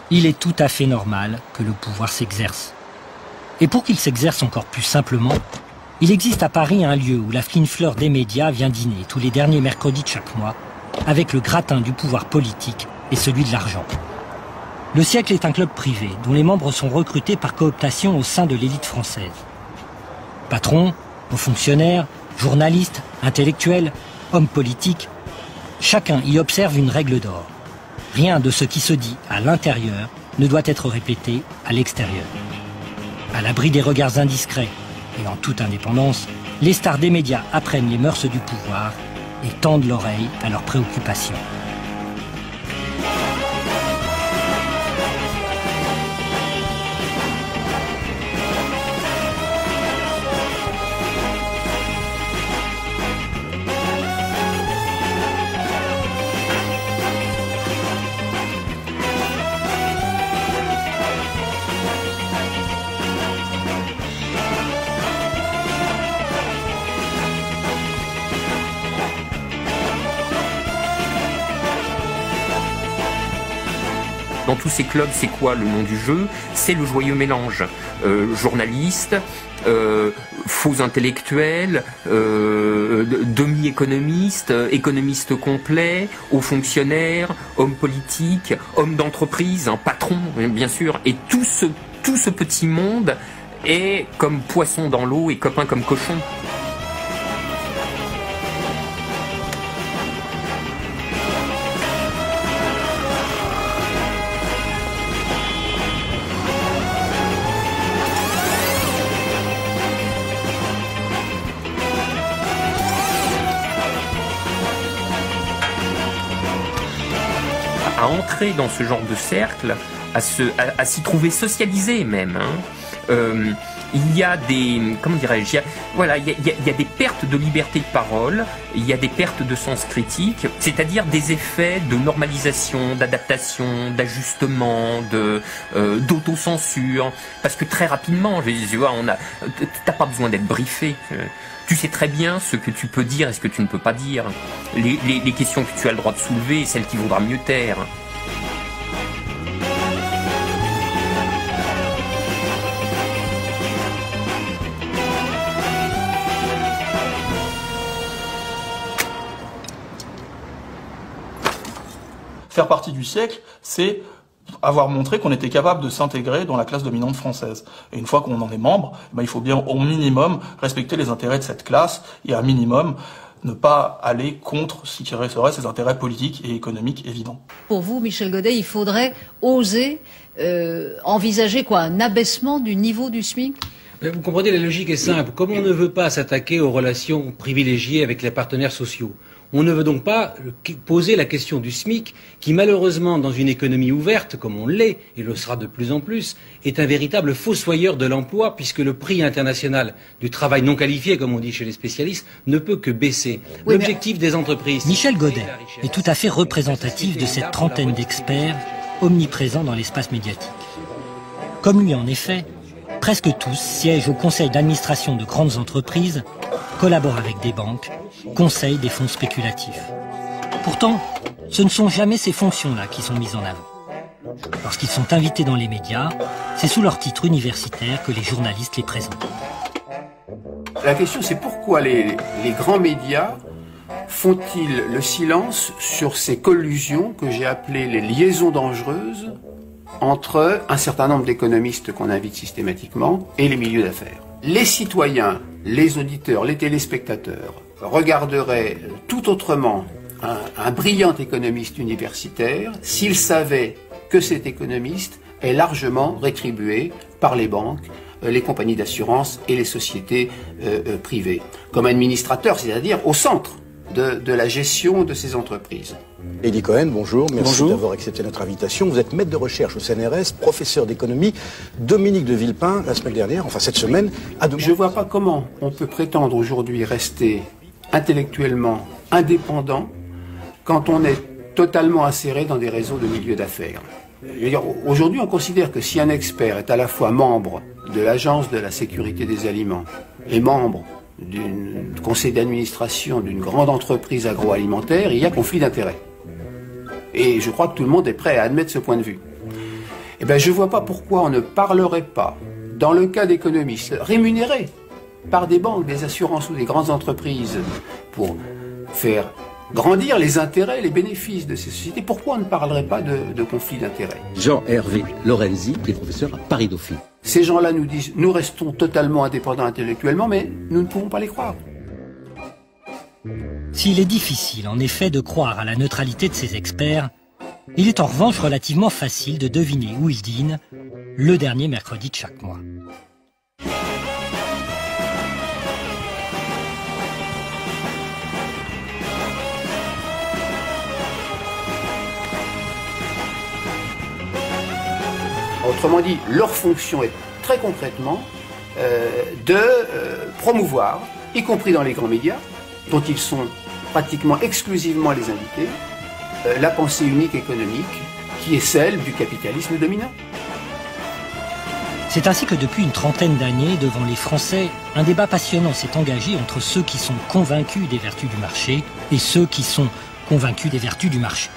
Il est tout à fait normal que le pouvoir s'exerce. Et pour qu'il s'exerce encore plus simplement, il existe à Paris un lieu où la fine fleur des médias vient dîner tous les derniers mercredis de chaque mois avec le gratin du pouvoir politique et celui de l'argent. Le Siècle est un club privé dont les membres sont recrutés par cooptation au sein de l'élite française. Patrons, hauts fonctionnaires, journalistes, intellectuels, hommes politiques, chacun y observe une règle d'or. Rien de ce qui se dit à l'intérieur ne doit être répété à l'extérieur. À l'abri des regards indiscrets et en toute indépendance, les stars des médias apprennent les mœurs du pouvoir et tendent l'oreille à leurs préoccupations. Dans tous ces clubs, c'est quoi le nom du jeu? C'est le joyeux mélange. Journalistes, faux intellectuels, demi-économistes, économistes complets, hauts fonctionnaires, hommes politiques, hommes d'entreprise, patrons, bien sûr. Et tout ce petit monde est comme poisson dans l'eau et copain comme cochon. À entrer dans ce genre de cercle, à s'y trouver socialisé même. Il y a des, comment dirais-je, il y a des pertes de liberté de parole, il y a des pertes de sens critique, c'est-à-dire des effets de normalisation, d'adaptation, d'ajustement, d'autocensure, parce que très rapidement, tu vois, t'as pas besoin d'être briefé. Tu sais très bien ce que tu peux dire et ce que tu ne peux pas dire. Les questions que tu as le droit de soulever et celles qu'il vaudra mieux taire. Faire partie du siècle, c'est avoir montré qu'on était capable de s'intégrer dans la classe dominante française. Et une fois qu'on en est membre, il faut bien au minimum respecter les intérêts de cette classe et à minimum ne pas aller contre ce qui serait ses intérêts politiques et économiques évidents. Pour vous, Michel Godet, il faudrait oser envisager un abaissement du niveau du SMIC? Vous comprenez, la logique est simple. Comme on ne veut pas s'attaquer aux relations privilégiées avec les partenaires sociaux, on ne veut donc pas poser la question du SMIC, qui malheureusement, dans une économie ouverte, comme on l'est, et le sera de plus en plus, est un véritable fossoyeur de l'emploi, puisque le prix international du travail non qualifié, comme on dit chez les spécialistes, ne peut que baisser. Oui, l'objectif des entreprises... Michel Godet est tout à fait représentatif de cette trentaine d'experts omniprésents dans l'espace médiatique. Comme lui, en effet, presque tous siègent au conseil d'administration de grandes entreprises, collaborent avec des banques, conseillent des fonds spéculatifs. Pourtant, ce ne sont jamais ces fonctions-là qui sont mises en avant. Lorsqu'ils sont invités dans les médias, c'est sous leur titre universitaire que les journalistes les présentent. La question, c'est pourquoi les grands médias font-ils le silence sur ces collusions que j'ai appelées les liaisons dangereuses entre un certain nombre d'économistes qu'on invite systématiquement et les milieux d'affaires? Les citoyens, les auditeurs, les téléspectateurs regarderaient tout autrement un brillant économiste universitaire s'ils savaient que cet économiste est largement rétribué par les banques, les compagnies d'assurance et les sociétés privées, comme administrateur, c'est-à-dire au centre de la gestion de ces entreprises. Eddie Cohen, bonjour, merci d'avoir accepté notre invitation. Vous êtes maître de recherche au CNRS, professeur d'économie. Dominique de Villepin, la semaine dernière, enfin cette semaine, a demandé... Je ne vois pas comment on peut prétendre aujourd'hui rester intellectuellement indépendant quand on est totalement inséré dans des réseaux de milieux d'affaires. Aujourd'hui, on considère que si un expert est à la fois membre de l'Agence de la sécurité des aliments et membre du conseil d'administration d'une grande entreprise agroalimentaire, il y a conflit d'intérêts. Et je crois que tout le monde est prêt à admettre ce point de vue. Eh bien, je ne vois pas pourquoi on ne parlerait pas, dans le cas d'économistes rémunérés par des banques, des assurances ou des grandes entreprises pour faire grandir les intérêts et les bénéfices de ces sociétés, pourquoi on ne parlerait pas de conflit d'intérêts? Jean-Hervé Lorenzi, qui est professeur à Paris-Dauphine. Ces gens-là nous disent, nous restons totalement indépendants intellectuellement, mais nous ne pouvons pas les croire. S'il est difficile en effet de croire à la neutralité de ces experts, il est en revanche relativement facile de deviner où ils dînent le dernier mercredi de chaque mois. Autrement dit, leur fonction est très concrètement de promouvoir, y compris dans les grands médias, dont ils sont pratiquement exclusivement les invités, la pensée unique économique qui est celle du capitalisme dominant. C'est ainsi que depuis une trentaine d'années, devant les Français, un débat passionnant s'est engagé entre ceux qui sont convaincus des vertus du marché et ceux qui sont convaincus des vertus du marché.